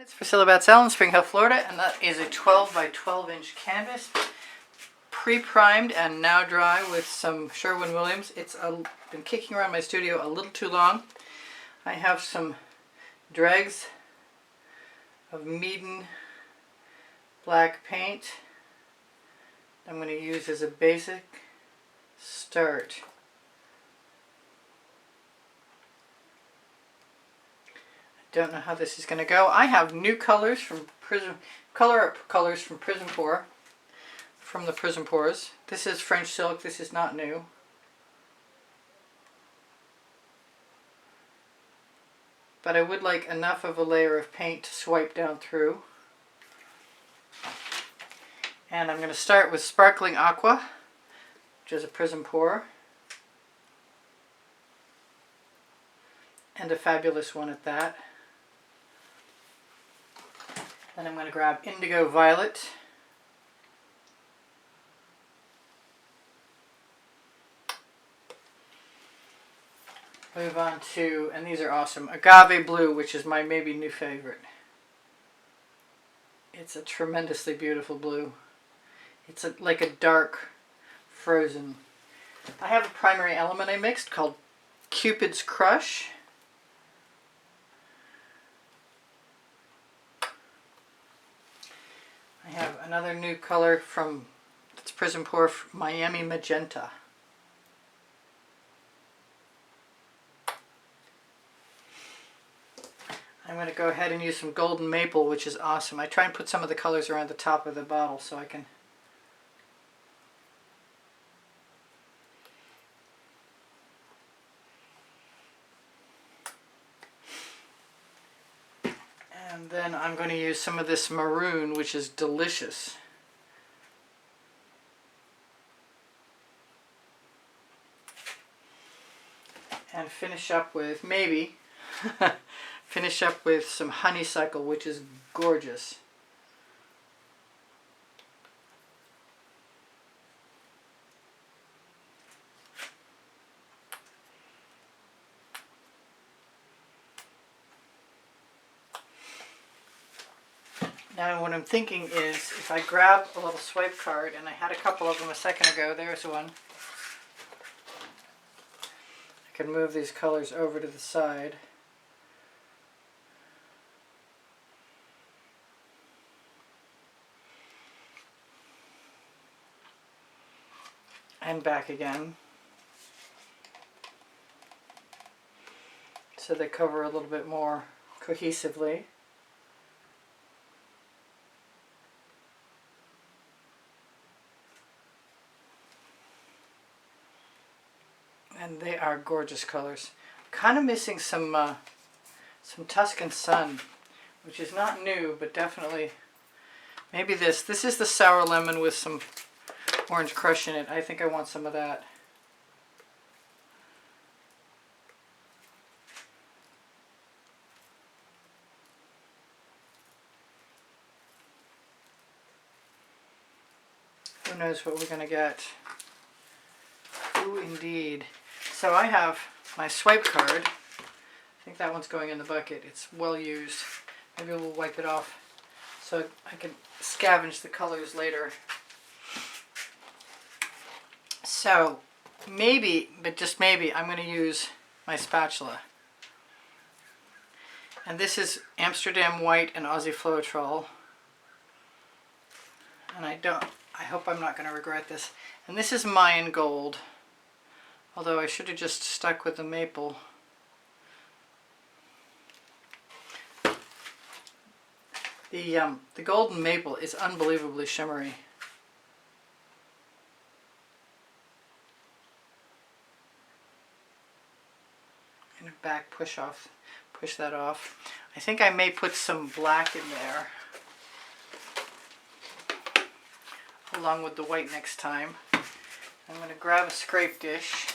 It's Priscilla Batzell in Spring Hill, Florida, and that is a 12 by 12 inch canvas, pre-primed and now dry with some Sherwin Williams. It's been kicking around my studio a little too long. I have some dregs of Meeden Black paint I'm going to use as a basic start. Don't know how this is going to go. I have new colors from Prizm, colors from Prizm from the Prizm Pores. This is French silk. This is not new. But I would like enough of a layer of paint to swipe down through. And I'm going to start with Sparkling Aqua, which is a Prizm Pore. And a fabulous one at that. Then I'm going to grab Indigo Violet. Move on to, and these are awesome, Agave Blue, which is my maybe new favorite. It's a tremendously beautiful blue. It's like a dark frozen. I have a primary element I mixed called Cupids Crush. I have another new color from it's Prizm Pore Miami Magenta. I'm going to go ahead and use some Golden Maple, which is awesome. I try and put some of the colors around the top of the bottle so I can and then I'm going to use some of this maroon, which is delicious. And finish up with, maybe, finish up with some honeysuckle, which is gorgeous. Now what I'm thinking is, if I grab a little swipe card, and I had a couple of them a second ago, there's one. I can move these colors over to the side. And back again. So they cover a little bit more cohesively. And they are gorgeous colors. Kind of missing some Tuscan Sun, which is not new, but definitely maybe this. This is the sour lemon with some orange crush in it. I think I want some of that. Who knows what we're going to get? Ooh, indeed. So I have my swipe card. I think that one's going in the bucket. It's well used. Maybe we'll wipe it off so I can scavenge the colors later. So maybe, but just maybe, I'm going to use my spatula. And this is Amsterdam White and Aussie Floetrol. And I hope I'm not going to regret this. And this is Mayan Gold. Although I should have just stuck with the maple. The golden maple is unbelievably shimmery. And back push that off. I think I may put some black in there along with the white next time. I'm going to grab a scrape dish.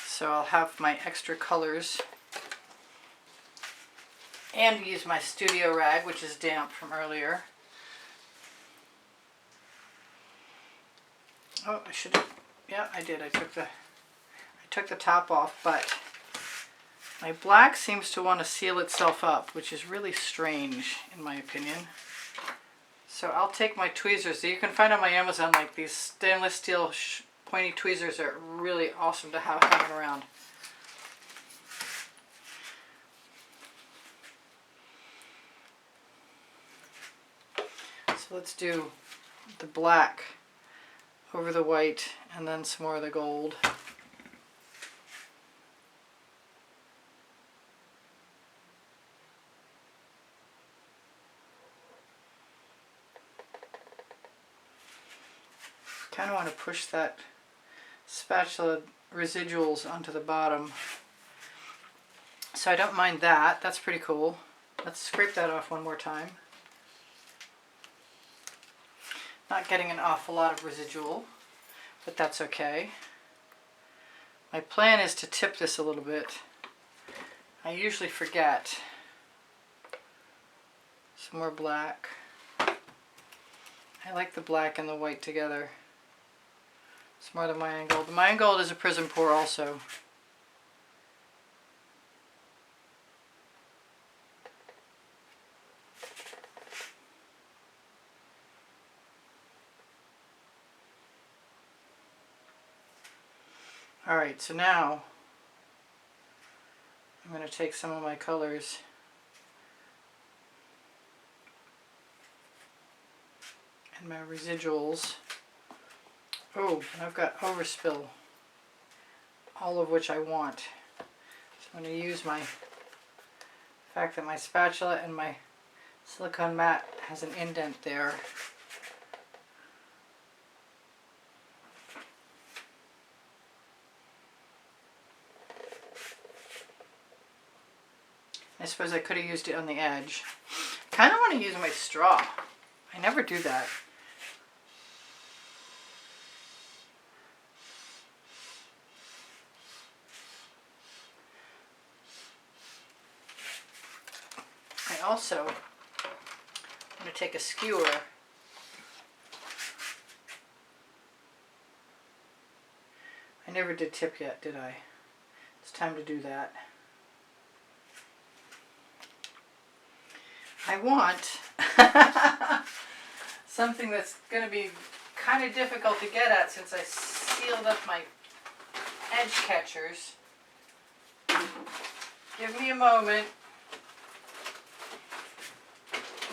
So I'll have my extra colors and use my studio rag, which is damp from earlier. Oh, I should have, yeah, I did. I took the top off, but My black seems to want to seal itself up, which is really strange in my opinion. So I'll take my tweezers that you can find on my Amazon, like these stainless steel pointy tweezers are really awesome to have hanging around. So let's do the black over the white and then some more of the gold. Kind of want to push that spatula residuals onto the bottom. So I don't mind that. That's pretty cool. Let's scrape that off one more time. Not getting an awful lot of residual, but that's okay. My plan is to tip this a little bit. I usually forget. Some more black. I like the black and the white together. Some more of the Mayan gold. The Mayan gold is a Prizm pour also. Alright, so now I'm going to take some of my colors and my residuals. Oh, and I've got overspill, all of which I want. So I'm going to use my fact that my spatula and my silicone mat has an indent there. I suppose I could have used it on the edge. Kind of want to use my straw. I never do that. I also am going to take a skewer I never did tip yet, did I? It's time to do that. I want something that's going to be kind of difficult to get at since I sealed up my edge catchers. Give me a moment.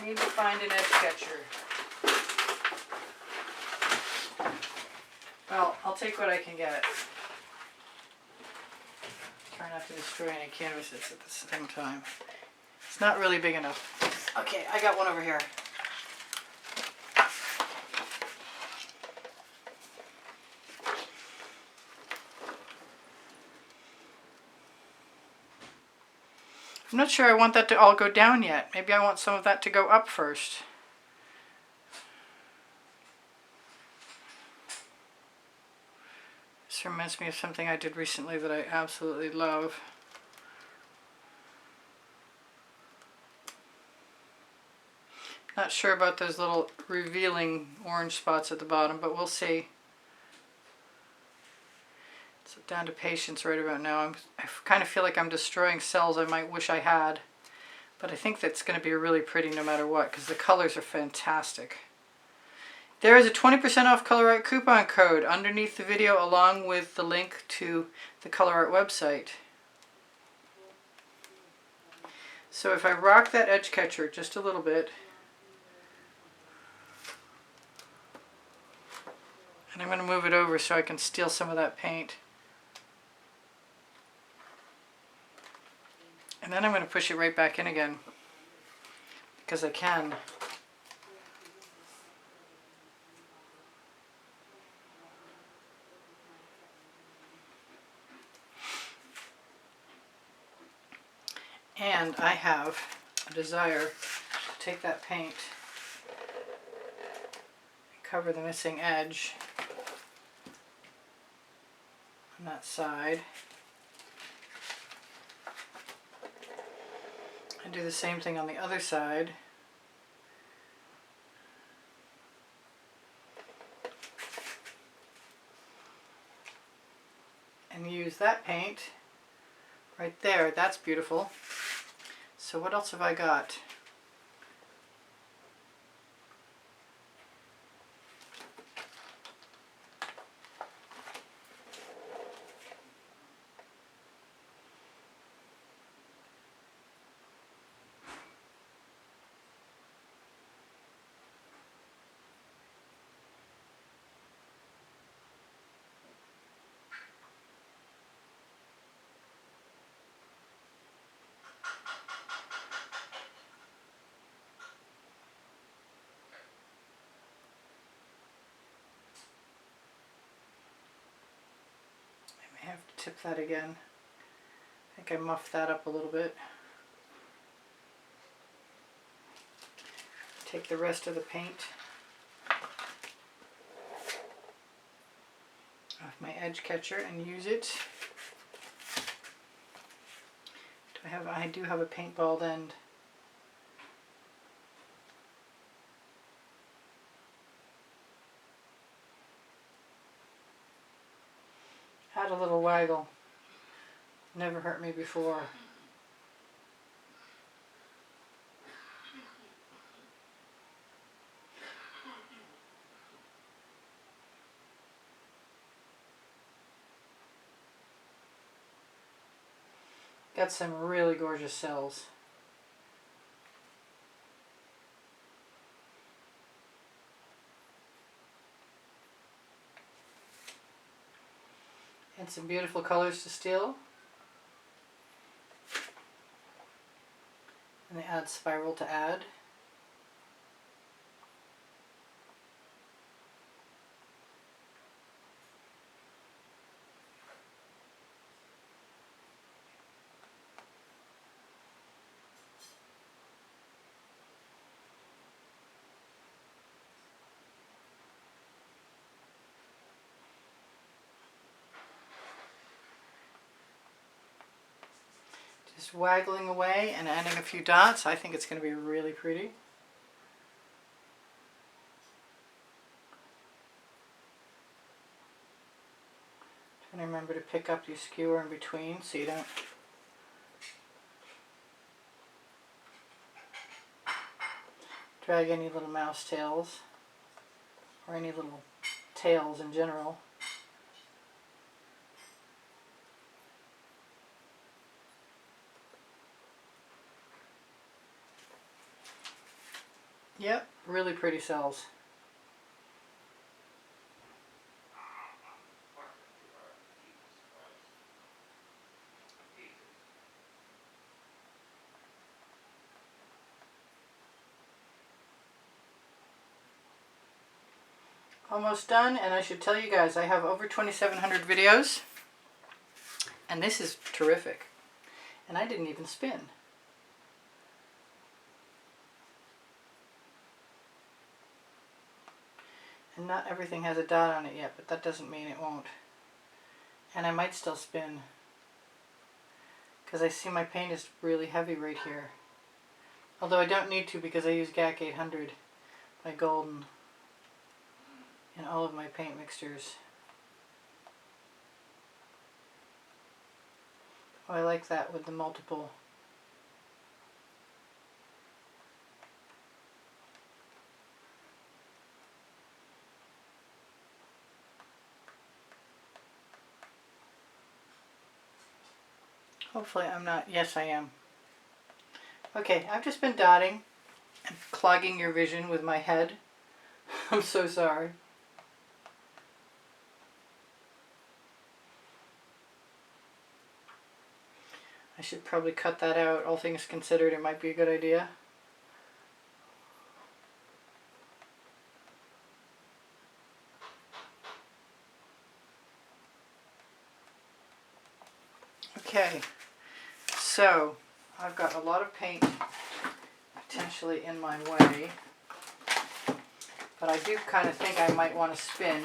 I need to find an edge catcher. Well, I'll take what I can get. Try not to destroy any canvases at the same time. It's not really big enough. Okay, I got one over here. I'm not sure I want that to all go down yet. Maybe I want some of that to go up first. This reminds me of something I did recently that I absolutely love. Not sure about those little revealing orange spots at the bottom, but we'll see. It's down to patience right about now. I kind of feel like I'm destroying cells I might wish I had. But I think that's going to be really pretty no matter what, because the colors are fantastic. There is a 20% off Color Art coupon code underneath the video along with the link to the Color Art website. So if I rock that edge catcher just a little bit, and I'm going to move it over so I can steal some of that paint. And then I'm going to push it right back in again, because I can. And I have a desire to take that paint and cover the missing edge on that side. And do the same thing on the other side. And use that paint right there. That's beautiful. So what else have I got? I have to tip that again. I think I muffed that up a little bit. Take the rest of the paint off my edge catcher and use it. I do have a paintball end. Add a little waggle. Never hurt me before. Got some really gorgeous cells. And some beautiful colors to steal. And the add spiral to add. Just waggling away and adding a few dots. I think it's going to be really pretty. Trying to remember to pick up your skewer in between so you don't drag any little mouse tails or any little tails in general. Yep, really pretty cells. Almost done, and I should tell you guys I have over 2,700 videos, and this is terrific. And I didn't even spin. And not everything has a dot on it yet, but that doesn't mean it won't. And I might still spin, because I see my paint is really heavy right here. Although I don't need to because I use GAC 800 by Golden in all of my paint mixtures. Oh, I like that with the multiple. Hopefully I'm not. Yes, I am. Okay, I've just been dotting and clogging your vision with my head. I'm so sorry. I should probably cut that out. All things considered, it might be a good idea. Okay, so I've got a lot of paint potentially in my way, but I do kind of think I might want to spin,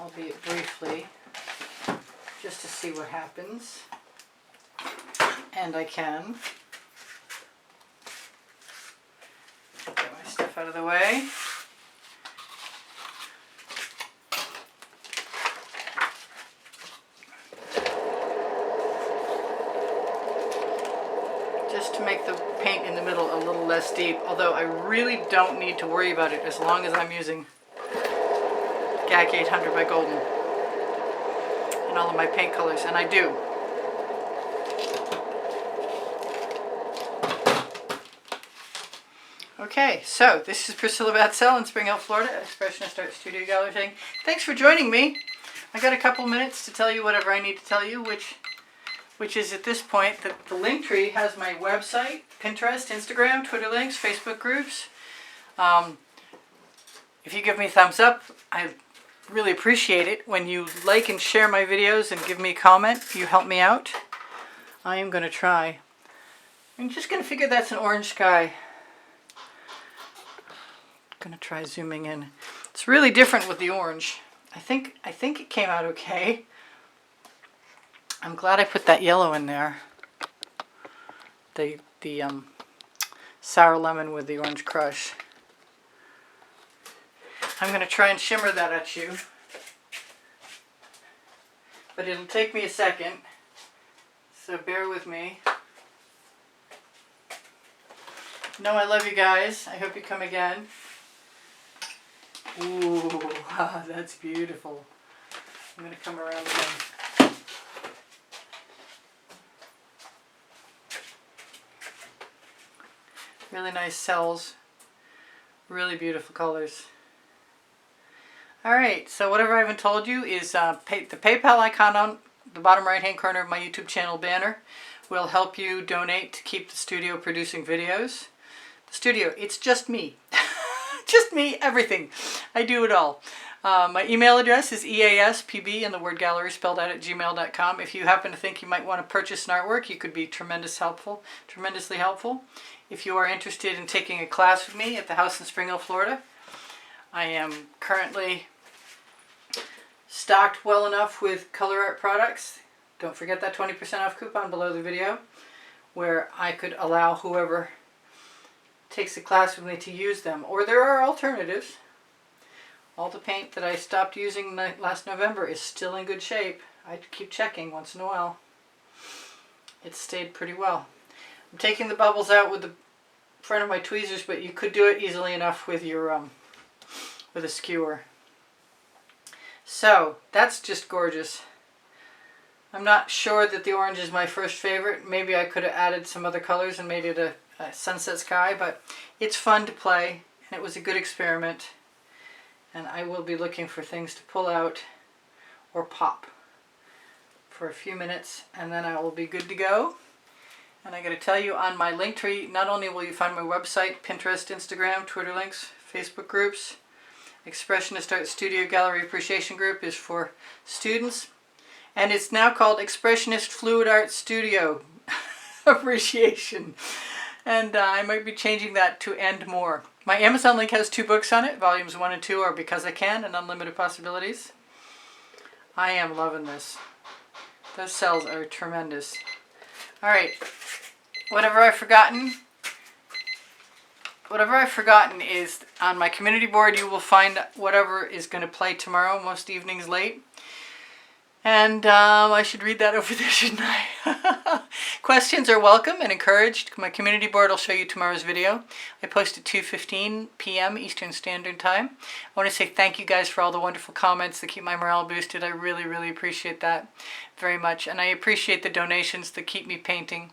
albeit briefly, just to see what happens. And I can. Get my stuff out of the way. just to make the paint in the middle a little less deep, although I really don't need to worry about it as long as I'm using GAC 800 by Golden in all of my paint colors, and I do. Okay, so this is Priscilla Batzell in Spring Hill, Florida, at Expressionist Art Studio Gallery thing. Thanks for joining me. I got a couple minutes to tell you whatever I need to tell you, which is at this point that the link tree has my website, Pinterest, Instagram, Twitter links, Facebook groups. If you give me a thumbs up, I really appreciate it. When you like and share my videos and give me a comment, you help me out. I am going to try. I'm just going to figure that's an orange sky. Going to try zooming in. It's really different with the orange. I think it came out okay. I'm glad I put that yellow in there. The sour lemon with the orange crush. I'm going to try and shimmer that at you. But it'll take me a second. So bear with me. No, I love you guys. I hope you come again. Ooh, that's beautiful. I'm going to come around again. Really nice cells. Really beautiful colors. Alright, so whatever I haven't told you is the PayPal icon on the bottom right hand corner of my YouTube channel banner will help you donate to keep the studio producing videos. The studio, it's just me. Just me, everything. I do it all. My email address is easpb and the word gallery spelled out at gmail.com. If you happen to think you might want to purchase an artwork, you could be tremendously helpful. If you are interested in taking a class with me at the house in Spring Hill, Florida, I am currently stocked well enough with color art products. Don't forget that 20% off coupon below the video, where I could allow whoever takes a class with me to use them. Or there are alternatives. All the paint that I stopped using last November is still in good shape. I keep checking once in a while. It stayed pretty well. I'm taking the bubbles out with the front of my tweezers, but you could do it easily enough with your with a skewer. So that's just gorgeous. I'm not sure that the orange is my first favorite. Maybe I could have added some other colors and made it a sunset sky, but it's fun to play and it was a good experiment, and I will be looking for things to pull out or pop for a few minutes, and then I will be good to go. And I got to tell you, on my link tree, not only will you find my website, Pinterest, Instagram, Twitter links, Facebook groups. Expressionist Art Studio Gallery Appreciation Group is for students, and it's now called Expressionist Fluid Art Studio Appreciation. And I might be changing that to and more. My Amazon link has 2 books on it. Volumes 1 and 2 are Because I Can and Unlimited Possibilities. I am loving this. Those cells are tremendous. Alright, whatever I've forgotten is on my community board. You will find whatever is going to play tomorrow, most evenings late. And I should read that over there, shouldn't I? Questions are welcome and encouraged. My community board will show you tomorrow's video. I post at 2:15 p.m. Eastern Standard Time. I want to say thank you guys for all the wonderful comments that keep my morale boosted. I really, really appreciate that very much. And I appreciate the donations that keep me painting.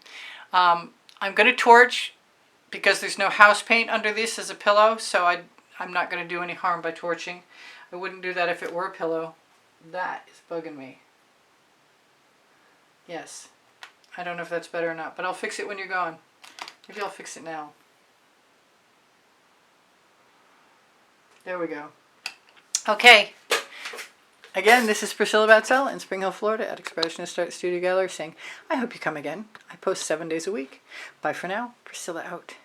I'm going to torch because there's no house paint under this as a pillow, so I'm not going to do any harm by torching. I wouldn't do that if it were a pillow. That is bugging me. Yes. I don't know if that's better or not, but I'll fix it when you're gone. Maybe I'll fix it now. There we go. Okay. Again, this is Priscilla Batzell in Spring Hill, Florida at Expressionist Art Studio Gallery saying, I hope you come again. I post 7 days a week. Bye for now. Priscilla out.